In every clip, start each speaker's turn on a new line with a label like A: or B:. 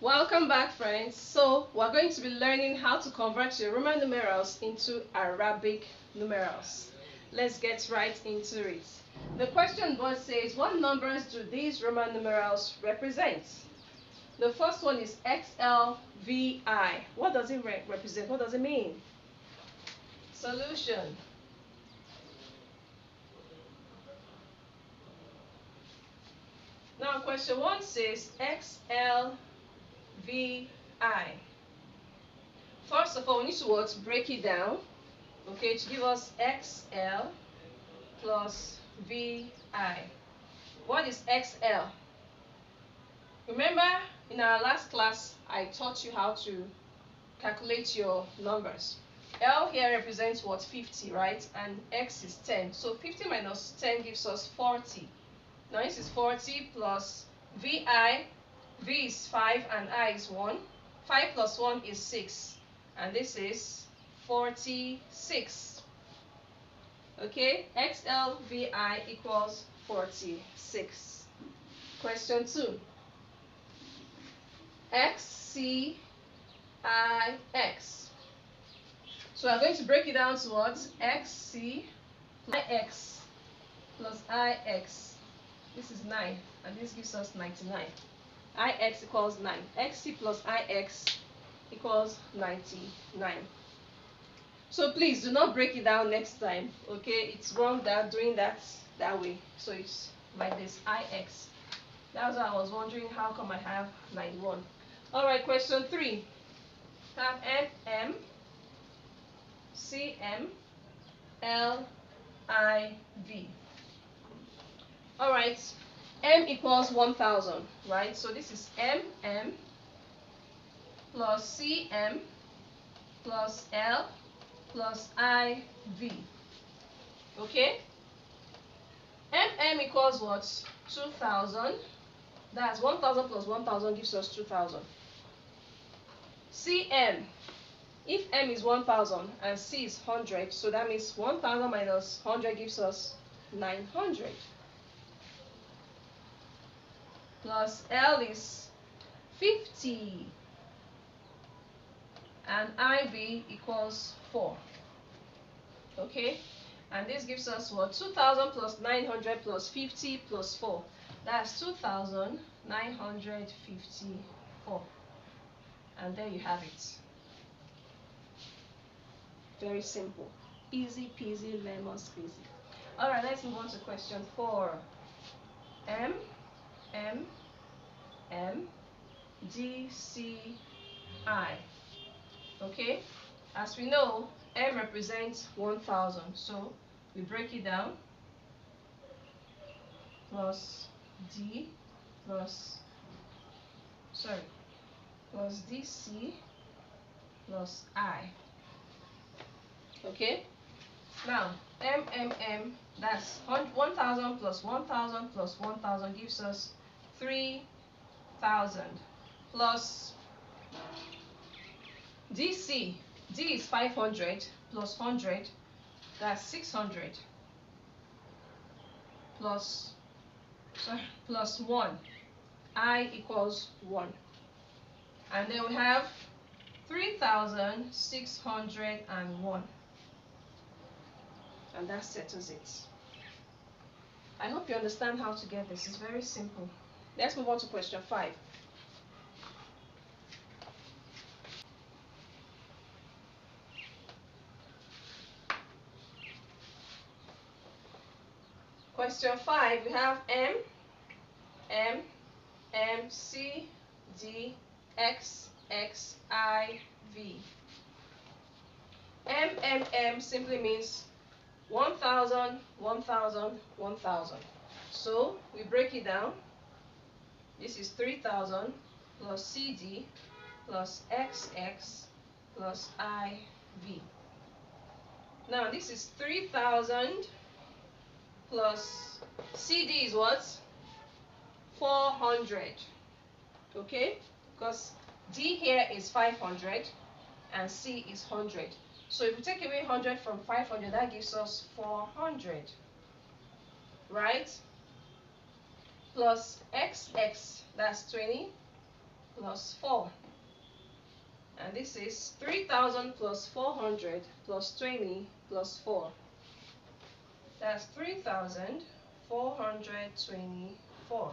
A: Welcome back, friends. So we're going to be learning how to convert your Roman numerals into Arabic numerals. Let's get right into it. The question board says, what numbers do these Roman numerals represent? The first one is XLVI. What does it represent? What does it mean? Solution. Now question 1 says XLVI. First of all, we need to break it down, okay, to give us XL plus VI. What is XL? Remember, in our last class, I taught you how to calculate your numbers. L here represents what? 50, right? And X is 10. So 50 minus 10 gives us 40. Now this is 40 plus VI. V is 5 and I is 1. 5 plus 1 is 6. And this is 46. Okay, XLVI equals 46. Question 2. XCIX. So we're going to break it down to what? XC plus IX plus IX. This is 9, and this gives us 99. IX equals 9. XC plus IX equals 99. So please do not break it down next time, okay? It's wrong doing that way. So it's like this, IX. That's why I was wondering how come I have 91. Alright, question 3. Have MM, CM, LIV. Alright, M equals 1000, right? So this is MM plus CM plus L plus IV. Okay? MM equals what? 2000. That's 1000 plus 1000 gives us 2000. CM, if M is 1000 and C is 100, so that means 1000 minus 100 gives us 900. Plus L is 50. And IV equals 4. Okay? And this gives us what? 2000 plus 900 plus 50 plus 4. That's 2954. And there you have it. Very simple. Easy peasy lemon squeezy. Alright, let's move on to question 4. M, G, C, I. Okay, as we know, M represents 1000, so we break it down. Plus D plus DC plus I. Okay, now M, that's 1000 plus 1000 plus 1000 gives us 3000 plus DC. D is 500 plus 100, that's 600 plus 1. I equals 1. And then we have 3601. And that settles it. I hope you understand how to get this. It's very simple. Let's move on to question 5. Question 5, we have M, C, D, X, I, V. M simply means 1000, 1000, 1000. So we break it down. This is 3000 plus CD plus XX plus IV. Now this is 3000 plus CD is what? 400. Okay, because D here is 500 and C is 100. So if we take away 100 from 500, that gives us 400, right? Plus XX, that's 20, plus 4. And this is 3000 plus 400 plus 20 plus 4. That's 3424.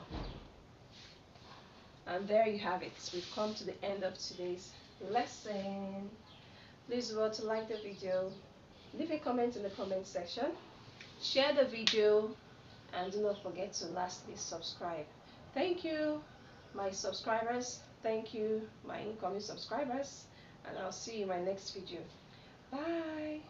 A: And there you have it. We've come to the end of today's lesson. Please remember to like the video, leave a comment in the comment section, share the video, and do not forget to lastly subscribe. Thank you, my subscribers. Thank you, my incoming subscribers. And I'll see you in my next video. Bye.